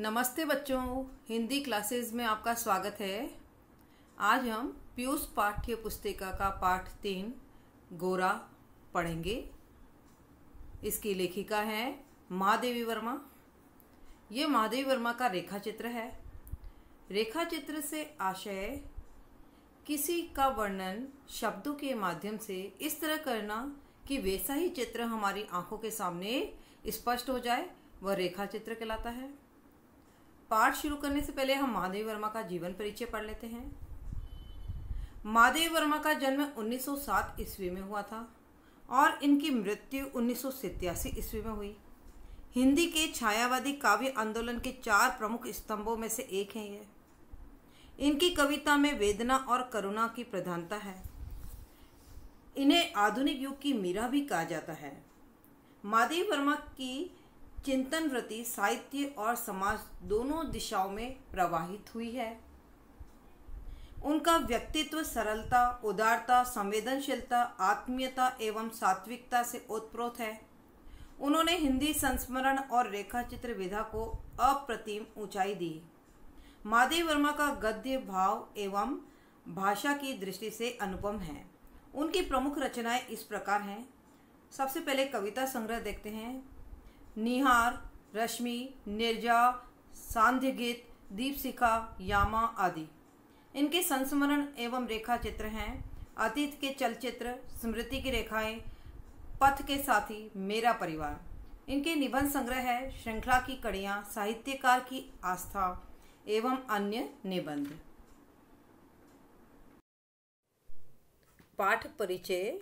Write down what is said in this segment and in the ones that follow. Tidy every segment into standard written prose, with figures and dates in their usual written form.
नमस्ते बच्चों, हिंदी क्लासेस में आपका स्वागत है। आज हम पीयूष पाठ्य पुस्तिका का पाठ 3 गोरा पढ़ेंगे। इसकी लेखिका है महादेवी वर्मा। ये महादेवी वर्मा का रेखा चित्र है। रेखा चित्र से आशय किसी का वर्णन शब्दों के माध्यम से इस तरह करना कि वैसा ही चित्र हमारी आंखों के सामने स्पष्ट हो जाए, वह रेखा चित्र कहलाता है। पाठ शुरू करने से पहले हम महादेवी वर्मा का जीवन परिचय पढ़ लेते हैं। महादेवी वर्मा का जन्म 1907 ईस्वी में हुआ था और इनकी मृत्यु 1987 ईस्वी में हुई। हिंदी के छायावादी काव्य आंदोलन के 4 प्रमुख स्तंभों में से एक है ये। इनकी कविता में वेदना और करुणा की प्रधानता है। इन्हें आधुनिक युग की मीरा भी कहा जाता है। महादेवी वर्मा की चिंतन वृत्ति साहित्य और समाज दोनों दिशाओं में प्रवाहित हुई है। उनका व्यक्तित्व सरलता, उदारता, संवेदनशीलता, आत्मीयता एवं सात्विकता से ओतप्रोत है। उन्होंने हिंदी संस्मरण और रेखाचित्र विधा को अप्रतिम ऊंचाई दी। महादेवी वर्मा का गद्य भाव एवं भाषा की दृष्टि से अनुपम है। उनकी प्रमुख रचनाएं इस प्रकार हैं। सबसे पहले कविता संग्रह देखते हैं। निहार, रश्मि, निर्जा, सांध्य गीत, दीपशिखा, यामा आदि इनके संस्मरण एवं रेखा चित्र हैं। अतीत के चलचित्र, स्मृति की रेखाएं, पथ के साथी, मेरा परिवार। इनके निबंध संग्रह है श्रृंखला की कड़ियाँ, साहित्यकार की आस्था एवं अन्य निबंध। पाठ परिचय।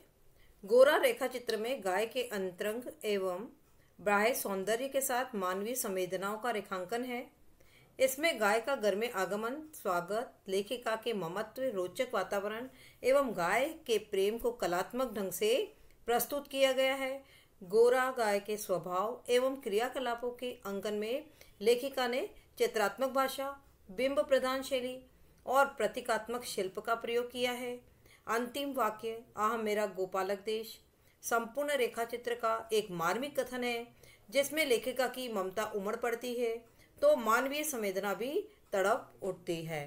गोरा रेखा चित्र में गाय के अंतरंग एवं बाह्य सौंदर्य के साथ मानवीय संवेदनाओं का रेखांकन है। इसमें गाय का घर में आगमन, स्वागत, लेखिका के ममत्व, रोचक वातावरण एवं गाय के प्रेम को कलात्मक ढंग से प्रस्तुत किया गया है। गोरा गाय के स्वभाव एवं क्रियाकलापों के अंकन में लेखिका ने चित्रात्मक भाषा, बिंब प्रधान शैली और प्रतीकात्मक शिल्प का प्रयोग किया है। अंतिम वाक्य, आह मेरा गोपालक देश, संपूर्ण रेखा चित्र का एक मार्मिक कथन है जिसमें लेखिका की ममता उमड़ पड़ती है तो मानवीय संवेदना भी तड़प उठती है।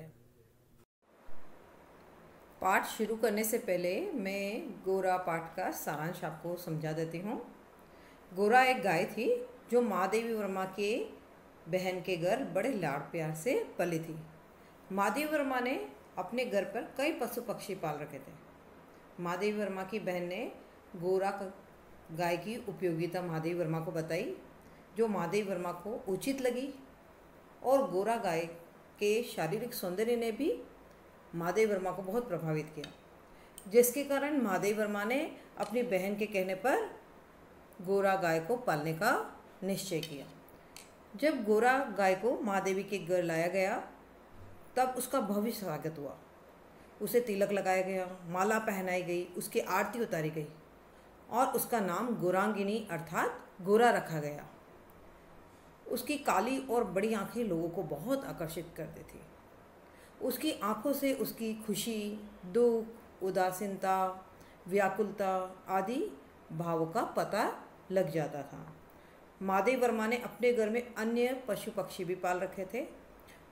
पाठ शुरू करने से पहले मैं गोरा पाठ का सारांश आपको समझा देती हूँ। गोरा एक गाय थी जो महादेवी वर्मा के बहन के घर बड़े लाड़ प्यार से पली थी। महादेवी वर्मा ने अपने घर पर कई पशु पक्षी पाल रखे थे। महादेवी वर्मा की बहन ने गोरा गाय की उपयोगिता महादेवी वर्मा को बताई, जो महादेवी वर्मा को उचित लगी और गोरा गाय के शारीरिक सौंदर्य ने भी महादेवी वर्मा को बहुत प्रभावित किया, जिसके कारण महादेवी वर्मा ने अपनी बहन के कहने पर गोरा गाय को पालने का निश्चय किया। जब गोरा गाय को महादेवी के घर लाया गया तब उसका भव्य स्वागत हुआ। उसे तिलक लगाया गया, माला पहनाई गई, उसकी आरती उतारी गई और उसका नाम गोरांगिनी अर्थात गोरा रखा गया। उसकी काली और बड़ी आंखें लोगों को बहुत आकर्षित करती थी। उसकी आंखों से उसकी खुशी, दुख, उदासीनता, व्याकुलता आदि भावों का पता लग जाता था। महादेवी वर्मा ने अपने घर में अन्य पशु पक्षी भी पाल रखे थे।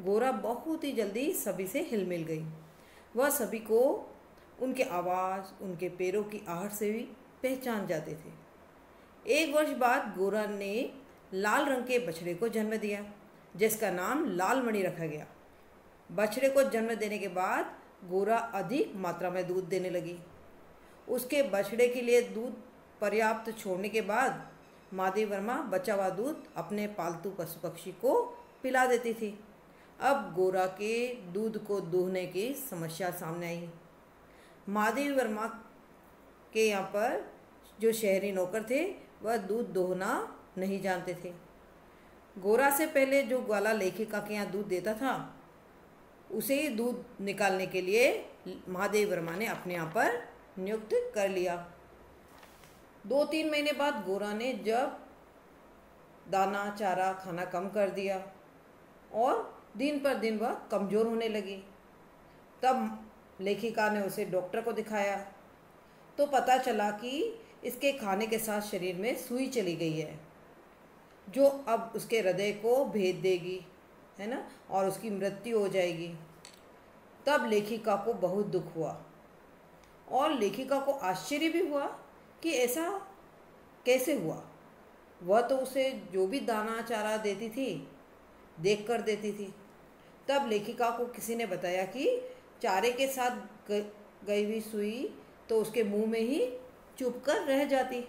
गोरा बहुत ही जल्दी सभी से हिल मिल गई। वह सभी को उनके आवाज़, उनके पैरों की आहट से भी पहचान जाते थे। 1 वर्ष बाद गोरा ने लाल रंग के बछड़े को जन्म दिया, जिसका नाम लालमणि रखा गया। बछड़े को जन्म देने के बाद गोरा अधिक मात्रा में दूध देने लगी। उसके बछड़े के लिए दूध पर्याप्त छोड़ने के बाद महादेवी वर्मा बचा हुआ दूध अपने पालतू पशु पक्षी को पिला देती थी। अब गोरा के दूध को दूहने की समस्या सामने आई। महादेवी वर्मा के यहाँ पर जो शहरी नौकर थे वह दूध दोहना नहीं जानते थे। गोरा से पहले जो ग्वाला लेखिका के यहाँ दूध देता था उसे ही दूध निकालने के लिए महादेवी वर्मा ने अपने यहाँ पर नियुक्त कर लिया। 2-3 महीने बाद गोरा ने जब दाना चारा खाना कम कर दिया और दिन पर दिन वह कमज़ोर होने लगी, तब लेखिका ने उसे डॉक्टर को दिखाया तो पता चला कि इसके खाने के साथ शरीर में सुई चली गई है, जो अब उसके हृदय को भेद देगी है ना, और उसकी मृत्यु हो जाएगी। तब लेखिका को बहुत दुख हुआ और लेखिका को आश्चर्य भी हुआ कि ऐसा कैसे हुआ। वह तो उसे जो भी दाना चारा देती थी देख कर देती थी। तब लेखिका को किसी ने बताया कि चारे के साथ गई हुई सुई तो उसके मुंह में ही चुभ कर रह जाती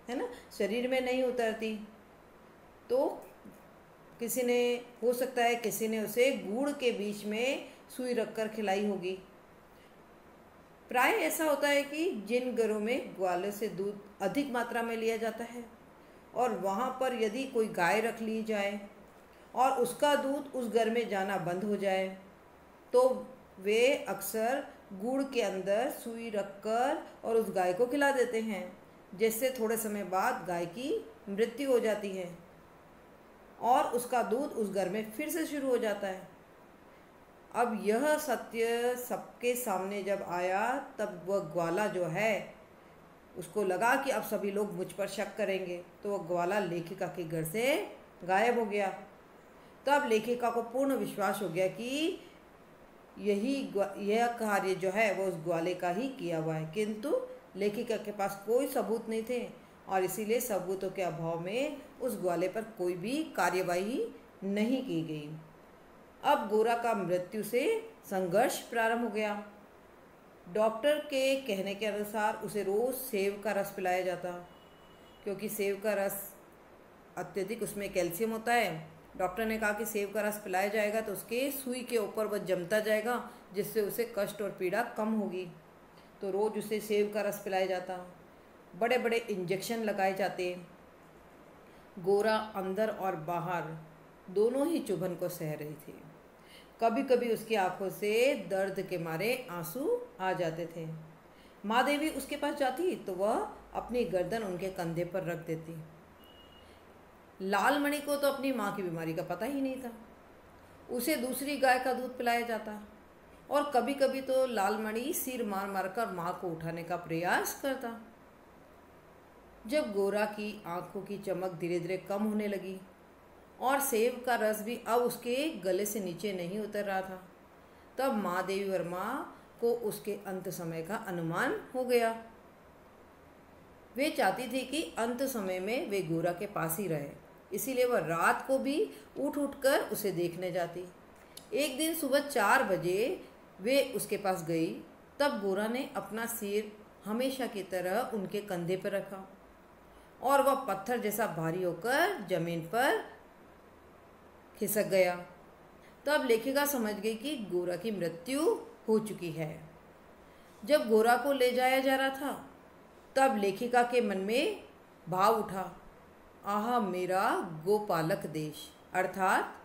है ना, शरीर में नहीं उतरती। तो किसी ने, हो सकता है किसी ने उसे गुड़ के बीच में सुई रखकर खिलाई होगी। प्राय ऐसा होता है कि जिन घरों में ग्वालों से दूध अधिक मात्रा में लिया जाता है और वहाँ पर यदि कोई गाय रख ली जाए और उसका दूध उस घर में जाना बंद हो जाए तो वे अक्सर गुड़ के अंदर सुई रखकर और उस गाय को खिला देते हैं, जिससे थोड़े समय बाद गाय की मृत्यु हो जाती है और उसका दूध उस घर में फिर से शुरू हो जाता है। अब यह सत्य सबके सामने जब आया तब वह ग्वाला जो है उसको लगा कि अब सभी लोग मुझ पर शक करेंगे, तो वह ग्वाला लेखिका के घर से गायब हो गया। तब लेखिका को पूर्ण विश्वास हो गया कि यह कार्य जो है वो उस ग्वाले का ही किया हुआ है, किंतु लेखिका के पास कोई सबूत नहीं थे और इसीलिए सबूतों के अभाव में उस ग्वाले पर कोई भी कार्यवाही नहीं की गई। अब गोरा का मृत्यु से संघर्ष प्रारंभ हो गया। डॉक्टर के कहने के अनुसार उसे रोज सेब का रस पिलाया जाता, क्योंकि सेब का रस अत्यधिक उसमें कैल्शियम होता है। डॉक्टर ने कहा कि सेब का रस पिलाया जाएगा तो उसके सुई के ऊपर वह जमता जाएगा, जिससे उसे कष्ट और पीड़ा कम होगी। तो रोज उसे सेब का रस पिलाया जाता, बड़े बड़े इंजेक्शन लगाए जाते। गोरा अंदर और बाहर दोनों ही चुभन को सह रही थी। कभी कभी उसकी आंखों से दर्द के मारे आंसू आ जाते थे। माँ देवी उसके पास जाती तो वह अपनी गर्दन उनके कंधे पर रख देती। लालमणि को तो अपनी माँ की बीमारी का पता ही नहीं था। उसे दूसरी गाय का दूध पिलाया जाता और कभी कभी तो लालमणि सिर मार मार कर माँ को उठाने का प्रयास करता। जब गोरा की आंखों की चमक धीरे धीरे कम होने लगी और सेब का रस भी अब उसके गले से नीचे नहीं उतर रहा था, तब माँ देवी वर्मा को उसके अंत समय का अनुमान हो गया। वे चाहती थी कि अंत समय में वे गोरा के पास ही रहे, इसीलिए वह रात को भी उठ कर उसे देखने जाती। एक दिन सुबह 4 बजे वे उसके पास गई, तब गोरा ने अपना सिर हमेशा की तरह उनके कंधे पर रखा और वह पत्थर जैसा भारी होकर जमीन पर खिसक गया। तब लेखिका समझ गई कि गोरा की मृत्यु हो चुकी है। जब गोरा को ले जाया जा रहा था तब लेखिका के मन में भाव उठा, आहा मेरा गोपालक देश, अर्थात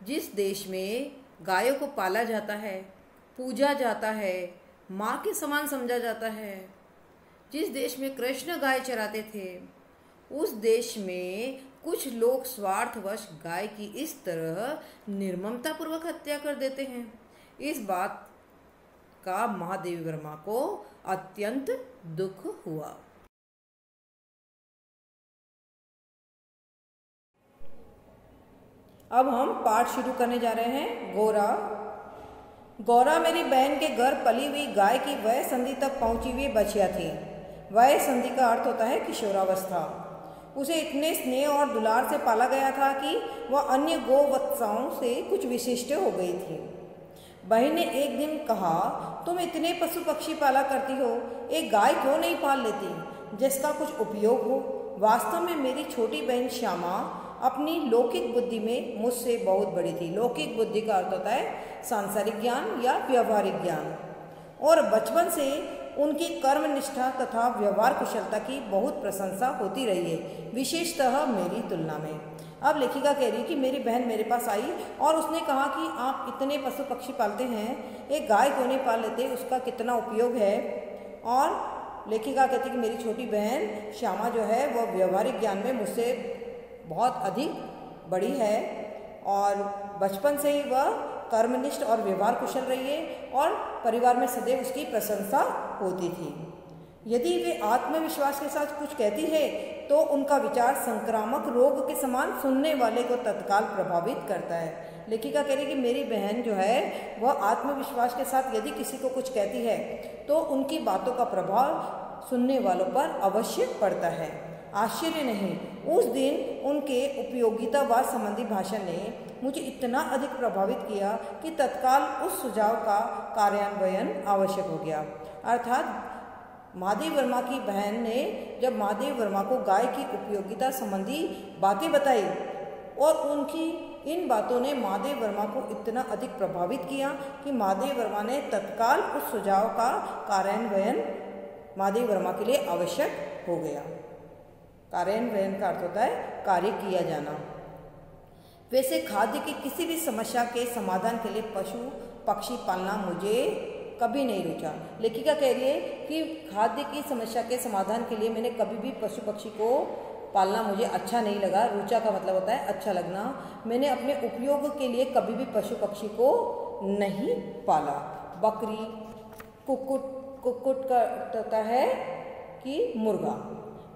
जिस देश में गायों को पाला जाता है, पूजा जाता है, माँ के समान समझा जाता है, जिस देश में कृष्ण गाय चराते थे, उस देश में कुछ लोग स्वार्थवश गाय की इस तरह निर्ममता पूर्वक हत्या कर देते हैं। इस बात का महादेवी वर्मा को अत्यंत दुख हुआ। अब हम पाठ शुरू करने जा रहे हैं। गोरा। गौरा मेरी बहन के घर पली हुई गाय की वय संधि तक पहुंची हुई बछिया थी। वय संधि का अर्थ होता है किशोरावस्था। उसे इतने स्नेह और दुलार से पाला गया था कि वह अन्य गोवत्साओं से कुछ विशिष्ट हो गई थी। बहन ने एक दिन कहा, तुम इतने पशु पक्षी पाला करती हो, एक गाय क्यों नहीं पाल लेती जिसका कुछ उपयोग हो। वास्तव में मेरी छोटी बहन श्यामा अपनी लौकिक बुद्धि में मुझसे बहुत बड़ी थी। लौकिक बुद्धि का अर्थ होता है सांसारिक ज्ञान या व्यवहारिक ज्ञान, और बचपन से उनकी कर्म निष्ठा तथा व्यवहार कुशलता की बहुत प्रशंसा होती रही है, विशेषतः मेरी तुलना में। अब लेखिका कह रही है कि मेरी बहन मेरे पास आई और उसने कहा कि आप इतने पशु पक्षी पालते हैं, एक गाय क्यों नहीं पाल लेते, उसका कितना उपयोग है। और लेखिका कहती है कि मेरी छोटी बहन श्यामा जो है वह व्यवहारिक ज्ञान में मुझसे बहुत अधिक बड़ी है और बचपन से ही वह कर्मनिष्ठ और व्यवहार कुशल रही है और परिवार में सदैव उसकी प्रशंसा होती थी। यदि वे आत्मविश्वास के साथ कुछ कहती है तो उनका विचार संक्रामक रोग के समान सुनने वाले को तत्काल प्रभावित करता है। लेखिका कह रही कि मेरी बहन जो है वह आत्मविश्वास के साथ यदि किसी को कुछ कहती है तो उनकी बातों का प्रभाव सुनने वालों पर अवश्य पड़ता है। आश्चर्य नहीं, उस दिन उनके उपयोगितावाद संबंधी भाषण ने मुझे इतना अधिक प्रभावित किया कि तत्काल उस सुझाव का कार्यान्वयन आवश्यक हो गया। अर्थात महादेव वर्मा की बहन ने जब महादेव वर्मा को गाय की उपयोगिता संबंधी बातें बताई और उनकी इन बातों ने महादेव वर्मा को इतना अधिक प्रभावित किया कि महादेव वर्मा ने तत्काल उस सुझाव का कार्यान्वयन महादेव वर्मा के लिए आवश्यक हो गया। कार्यान्वयन का अर्थ होता है कार्य किया जाना। वैसे खाद्य की किसी भी समस्या के समाधान के लिए पशु पक्षी पालना मुझे कभी नहीं रुचा। लेखिका कह रही है कि खाद्य की समस्या के समाधान के लिए मैंने कभी भी पशु पक्षी को पालना मुझे अच्छा नहीं लगा। रुचा का मतलब होता है अच्छा लगना। मैंने अपने उपयोग के लिए कभी भी पशु पक्षी को नहीं पाला। बकरी, कुक्कुट का होता है कि मुर्गा,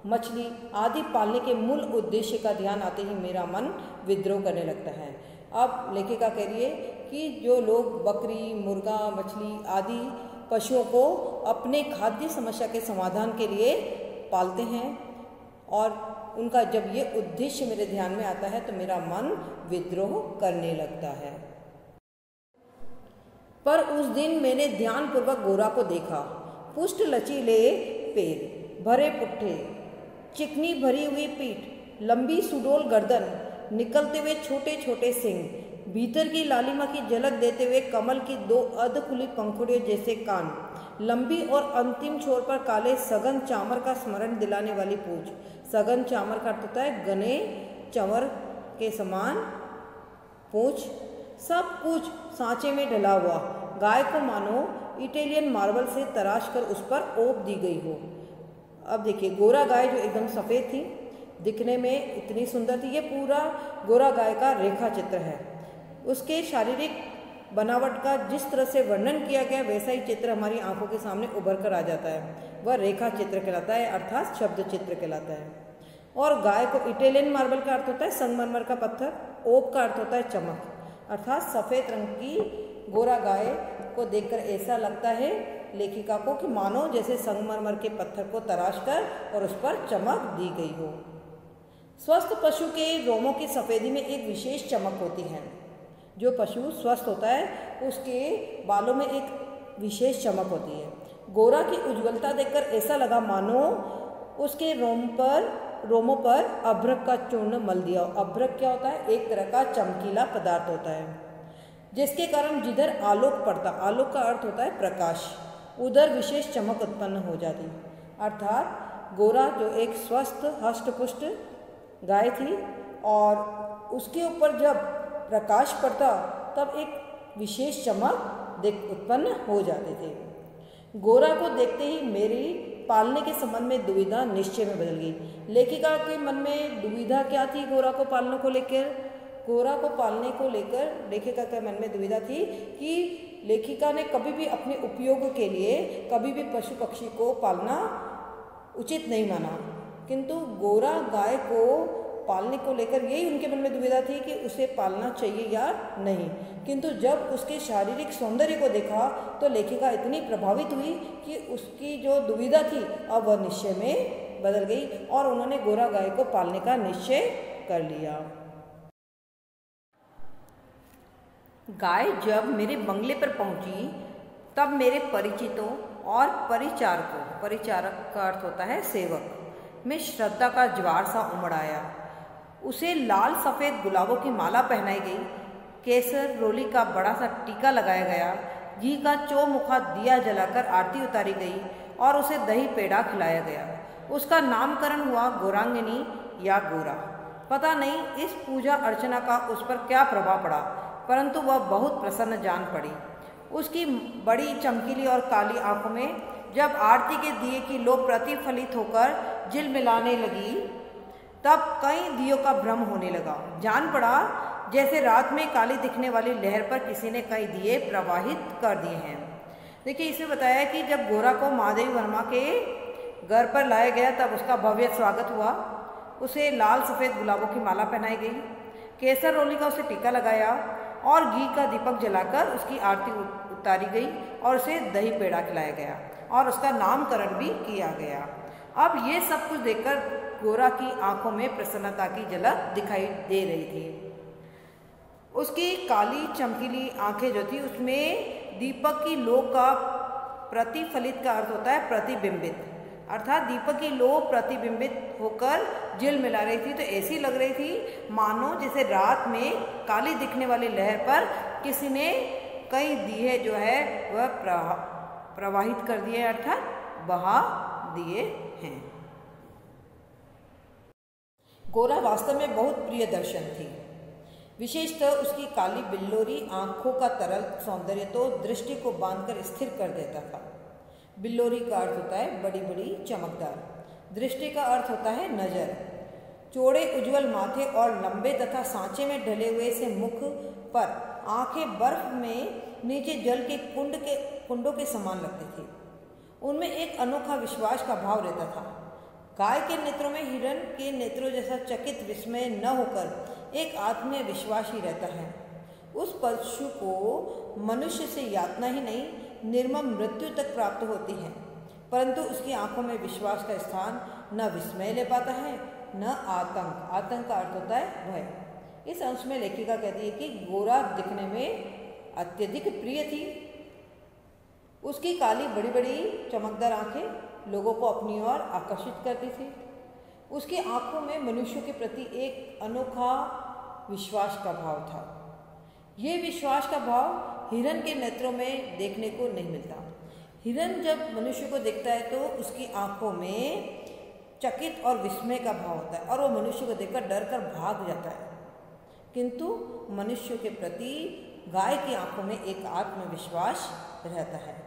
मछली आदि पालने के मूल उद्देश्य का ध्यान आते ही मेरा मन विद्रोह करने लगता है। अब लेखिका कह रही है कि जो लोग बकरी, मुर्गा, मछली आदि पशुओं को अपने खाद्य समस्या के समाधान के लिए पालते हैं और उनका जब ये उद्देश्य मेरे ध्यान में आता है तो मेरा मन विद्रोह करने लगता है। पर उस दिन मैंने ध्यानपूर्वक गोरा को देखा। पुष्ट लचीले पैर, भरे पुट्ठे, चिकनी भरी हुई पीठ, लंबी सुडौल गर्दन, निकलते हुए छोटे छोटे सिंग, भीतर की लालिमा की झलक देते हुए कमल की दो अर्ध खुली पंखुड़ियों जैसे कान, लंबी और अंतिम छोर पर काले सघन चामर का स्मरण दिलाने वाली पूंछ। सघन चामर का अर्थ होता है घने चंवर के समान पूंछ, सब कुछ सांचे में ढला हुआ। गाय को मानो इटालियन मार्बल से तराश कर उस पर ओप दी गई हो। अब देखिए, गोरा गाय जो एकदम सफ़ेद थी, दिखने में इतनी सुंदर थी। ये पूरा गोरा गाय का रेखा चित्र है। उसके शारीरिक बनावट का जिस तरह से वर्णन किया गया वैसा ही चित्र हमारी आंखों के सामने उभर कर आ जाता है। वह रेखा चित्र कहलाता है, अर्थात शब्द चित्र कहलाता है। और गाय को इटालियन मार्बल का अर्थ होता है संगमरमर का पत्थर, ओक का अर्थ होता है चमक, अर्थात सफ़ेद रंग की गोरा गाय को देखकर ऐसा लगता है लेखिका को कि मानो जैसे संगमरमर के पत्थर को तराश कर और उस पर चमक दी गई हो। स्वस्थ पशु के रोमों की सफ़ेदी में एक विशेष चमक होती है। जो पशु स्वस्थ होता है उसके बालों में एक विशेष चमक होती है। गोरा की उज्ज्वलता देखकर ऐसा लगा मानो उसके रोमों पर अभ्रक का चूर्ण मल दिया। अभ्रक क्या होता है? एक तरह का चमकीला पदार्थ होता है जिसके कारण जिधर आलोक पड़ता, आलोक का अर्थ होता है प्रकाश, उधर विशेष चमक उत्पन्न हो जाती। अर्थात गोरा जो एक स्वस्थ हष्टपुष्ट गाय थी और उसके ऊपर जब प्रकाश पड़ता तब एक विशेष चमक उत्पन्न हो जाते थे। गोरा को देखते ही मेरी पालने के संबंध में दुविधा निश्चय में बदल गई। लेखिका के मन में दुविधा क्या थी? गोरा को पालने को लेकर, गोरा को पालने को लेकर लेखिका के मन में दुविधा थी कि लेखिका ने कभी भी अपने उपयोग के लिए कभी भी पशु पक्षी को पालना उचित नहीं माना, किंतु गोरा गाय को पालने को लेकर यही उनके मन में दुविधा थी कि उसे पालना चाहिए या नहीं। किंतु जब उसके शारीरिक सौंदर्य को देखा तो लेखिका इतनी प्रभावित हुई कि उसकी जो दुविधा थी अब वह निश्चय में बदल गई और उन्होंने गोरा गाय को पालने का निश्चय कर लिया। गाय जब मेरे बंगले पर पहुंची तब मेरे परिचितों और परिचारकों, परिचारक का अर्थ होता है सेवक, में श्रद्धा का ज्वार सा उमड़ आया। उसे लाल सफ़ेद गुलाबों की माला पहनाई गई, केसर रोली का बड़ा सा टीका लगाया गया, घी का चौमुखा दिया जलाकर आरती उतारी गई और उसे दही पेड़ा खिलाया गया। उसका नामकरण हुआ गोरांगिनी या गोरा। पता नहीं इस पूजा अर्चना का उस पर क्या प्रभाव पड़ा, परंतु वह बहुत प्रसन्न जान पड़ी। उसकी बड़ी चमकीली और काली आंखों में जब आरती के दिए की लो प्रतिफलित होकर झिलमिलाने लगी तब कई दियों का भ्रम होने लगा। जान पड़ा जैसे रात में काली दिखने वाली लहर पर किसी ने कई दिए प्रवाहित कर दिए हैं। देखिए, इसमें बताया कि जब गोरा को महादेव वर्मा के घर पर लाया गया तब उसका भव्य स्वागत हुआ। उसे लाल सफ़ेद गुलाबों की माला पहनाई गई, केसर रोली का उसे टीका लगाया और घी का दीपक जलाकर उसकी आरती उतारी गई और उसे दही पेड़ा खिलाया गया और उसका नामकरण भी किया गया। अब ये सब कुछ देखकर गोरा की आंखों में प्रसन्नता की झलक दिखाई दे रही थी। उसकी काली चमकीली आंखें जो थी उसमें दीपक की लौ का प्रतिफलित का अर्थ होता है प्रतिबिंबित, अर्थात दीपक की लौ प्रतिबिंबित होकर झिल मिला रही थी। तो ऐसी लग रही थी मानो जैसे रात में काली दिखने वाली लहर पर किसी ने कई दिए जो है वह प्रवाहित कर दिए, अर्थात बहा दिए हैं। गोरा वास्तव में बहुत प्रिय दर्शन थी। विशेषतः उसकी काली बिल्लोरी आंखों का तरल सौंदर्य तो दृष्टि को बांधकर स्थिर कर देता था। बिल्लोरी का अर्थ होता है बड़ी बड़ी चमकदार, दृष्टि का अर्थ होता है नजर। चौड़े उज्जवल माथे और लंबे तथा सांचे में ढले हुए से मुख पर आंखें बर्फ में नीचे जल के कुंडों के समान लगती थी। उनमें एक अनोखा विश्वास का भाव रहता था। गाय के नेत्रों में हिरण के नेत्रों जैसा चकित विस्मय न होकर एक आत्मीय विश्वास ही रहता है। उस पशु को मनुष्य से यातना ही नहीं निर्मम मृत्यु तक प्राप्त होती है, परंतु उसकी आंखों में विश्वास का स्थान न विस्मय ले पाता है न आतंक। आतंक का अर्थ होता है भय। इस अंश में लेखिका कहती है कि गोरा दिखने में अत्यधिक प्रिय थी। उसकी काली बड़ी बड़ी चमकदार आंखें लोगों को अपनी ओर आकर्षित करती थी। उसकी आंखों में मनुष्य के प्रति एक अनोखा विश्वास का भाव था। ये विश्वास का भाव हिरण के नेत्रों में देखने को नहीं मिलता। हिरण जब मनुष्य को देखता है तो उसकी आंखों में चकित और विस्मय का भाव होता है और वो मनुष्य को देखकर डर कर भाग जाता है, किंतु मनुष्य के प्रति गाय की आंखों में एक आत्मविश्वास रहता है।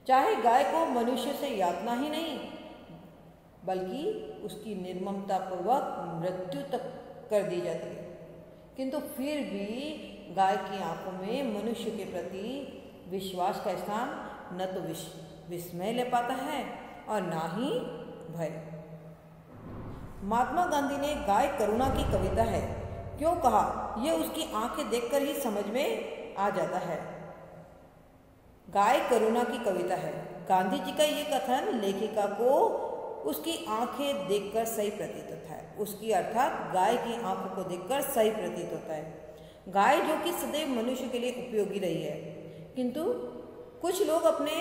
चाहे गाय को मनुष्य से यातना ही नहीं बल्कि उसकी निर्ममता पूर्वक मृत्यु तक कर दी जाती है, किंतु फिर भी गाय की आंखों में मनुष्य के प्रति विश्वास का स्थान न तो विस्मय ले पाता है और ना ही भय। महात्मा गांधी ने गाय करुणा की कविता है क्यों कहा, यह उसकी आंखें देखकर ही समझ में आ जाता है। गाय करुणा की कविता है। गांधी जी का ये कथन लेखिका को उसकी आंखें देखकर सही प्रतीत होता है। उसकी अर्थात गाय की आंखों को देखकर सही प्रतीत होता है। गाय जो कि सदैव मनुष्य के लिए उपयोगी रही है, किंतु कुछ लोग अपने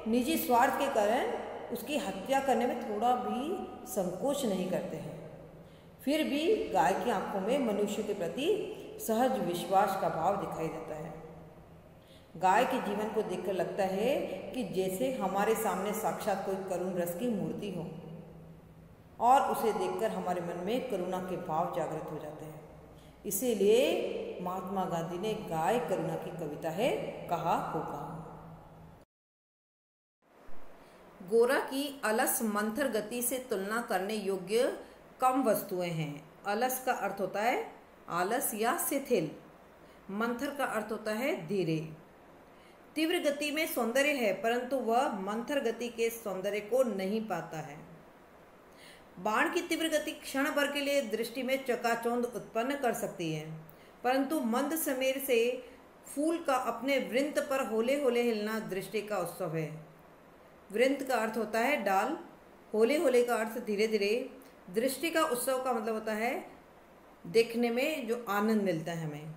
निजी स्वार्थ के कारण उसकी हत्या करने में थोड़ा भी संकोच नहीं करते हैं। फिर भी गाय की आंखों में मनुष्य के प्रति सहज विश्वास का भाव दिखाई देता है। गाय के जीवन को देखकर लगता है कि जैसे हमारे सामने साक्षात कोई करुण रस की मूर्ति हो और उसे देखकर हमारे मन में करुणा के भाव जागृत हो जाते हैं। इसीलिए महात्मा गांधी ने गाय करुणा की कविता है कहा होगा। गोरा की अलस मंथर गति से तुलना करने योग्य कम वस्तुएं हैं। अलस का अर्थ होता है आलस या शिथिल, मंथर का अर्थ होता है धीरे। तीव्र गति में सौंदर्य है परंतु वह मंथर गति के सौंदर्य को नहीं पाता है। बाण की तीव्र गति क्षण भर के लिए दृष्टि में चकाचौंध उत्पन्न कर सकती है, परंतु मंद समीर से फूल का अपने वृंत पर होले होले हिलना दृष्टि का उत्सव है। वृंत का अर्थ होता है डाल, होले होले का अर्थ धीरे धीरे। दृष्टि का उत्सव का मतलब होता है देखने में जो आनंद मिलता है हमें।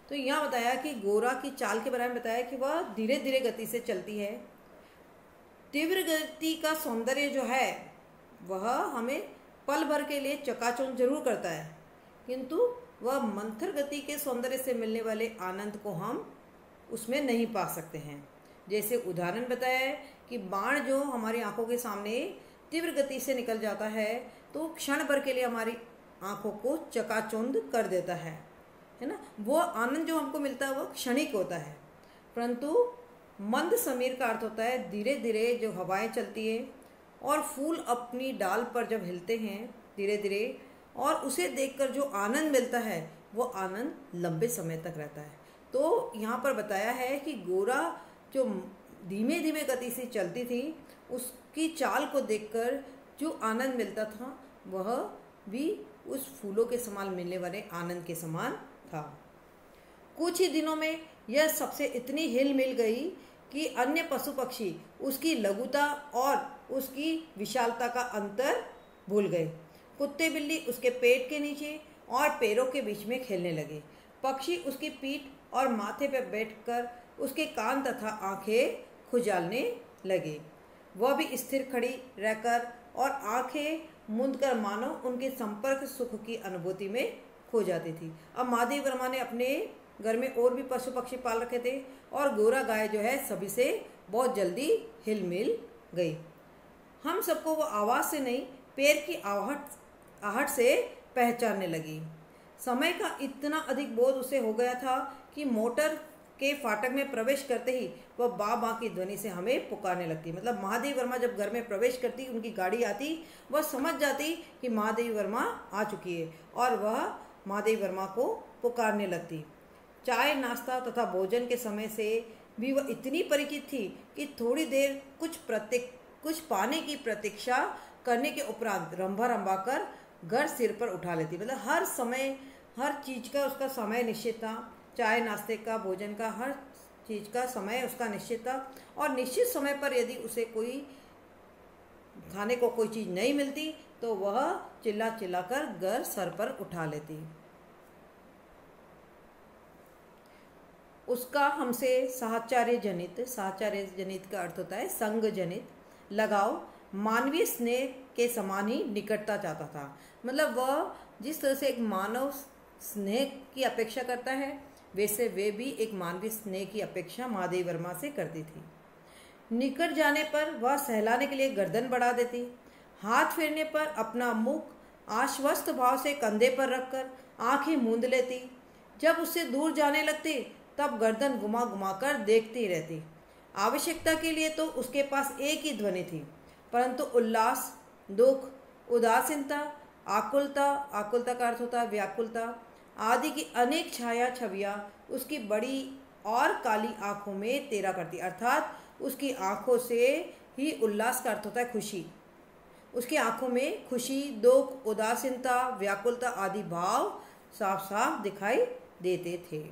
तो यहाँ बताया कि गोरा की चाल के बारे में बताया कि वह धीरे धीरे गति से चलती है। तीव्र गति का सौंदर्य जो है वह हमें पल भर के लिए चकाचौंध जरूर करता है, किंतु वह मंथर गति के सौंदर्य से मिलने वाले आनंद को हम उसमें नहीं पा सकते हैं। जैसे उदाहरण बताया है कि बाण जो हमारी आंखों के सामने तीव्र गति से निकल जाता है तो क्षण भर के लिए हमारी आंखों को चकाचौंध कर देता है ना। वो आनंद जो हमको मिलता है वो क्षणिक होता है, परंतु मंद समीर का अर्थ होता है धीरे धीरे जो हवाएं चलती है और फूल अपनी डाल पर जब हिलते हैं धीरे धीरे और उसे देखकर जो आनंद मिलता है वो आनंद लंबे समय तक रहता है। तो यहाँ पर बताया है कि गोरा जो धीमे धीमे गति से चलती थी उसकी चाल को देखकर जो आनंद मिलता था वह भी उस फूलों के समान मिलने वाले आनंद के समान था। कुछ ही दिनों में यह सबसे इतनी हिल मिल गई कि अन्य पशु पक्षी उसकी लघुता और उसकी विशालता का अंतर भूल गए। कुत्ते बिल्ली उसके पेट के नीचे और पैरों के बीच में खेलने लगे। पक्षी उसकी पीठ और माथे पर बैठकर उसके कान तथा आंखें खुजालने लगे। वह भी स्थिर खड़ी रहकर और आंखें मूंदकर मानो उनके संपर्क सुख की अनुभूति में खो जाती थी। अब महादेव वर्मा ने अपने घर में और भी पशु पक्षी पाल रखे थे और गोरा गाय जो है सभी से बहुत जल्दी हिल मिल गई। हम सबको वो आवाज़ से नहीं, पैर की आहट से पहचानने लगी। समय का इतना अधिक बोध उसे हो गया था कि मोटर के फाटक में प्रवेश करते ही वह बा बा की ध्वनि से हमें पुकारने लगती। मतलब महादेव वर्मा जब घर में प्रवेश करती, उनकी गाड़ी आती, वह समझ जाती कि महादेव वर्मा आ चुकी है और वह महादेव वर्मा को पुकारने लगती। चाय नाश्ता तथा भोजन के समय से भी वह इतनी परिचित थी कि थोड़ी देर कुछ पाने की प्रतीक्षा करने के उपरांत रंभा रंभा कर घर सिर पर उठा लेती। मतलब हर समय हर चीज़ का उसका समय निश्चित था। चाय नाश्ते का, भोजन का, हर चीज़ का समय उसका निश्चित था और निश्चित समय पर यदि उसे कोई खाने को कोई चीज़ नहीं मिलती तो वह चिल्ला चिल्ला कर घर सर पर उठा लेती। उसका हमसे साहचर्य जनित का अर्थ होता है संग जनित लगाव मानवीय स्नेह के समान ही निकटता चाहता था। मतलब वह जिस तरह से एक मानव स्नेह की अपेक्षा करता है वैसे वे भी एक मानवीय स्नेह की अपेक्षा महादेव वर्मा से करती थी। निकट जाने पर वह सहलाने के लिए गर्दन बढ़ा देती, हाथ फेरने पर अपना मुख आश्वस्त भाव से कंधे पर रखकर आंखें मूंद लेती। जब उससे दूर जाने लगती तब गर्दन घुमा घुमा कर देखती रहती। आवश्यकता के लिए तो उसके पास एक ही ध्वनि थी, परंतु उल्लास, दुख, उदासीनता, आकुलता का अर्थ होता है व्याकुलता आदि की अनेक छाया छवियाँ उसकी बड़ी और काली आँखों में तेरा करती। अर्थात उसकी आँखों से ही उल्लास का अर्थ होता है खुशी। उसकी आँखों में खुशी, दुख, उदासीनता, व्याकुलता आदि भाव साफ साफ दिखाई देते थे।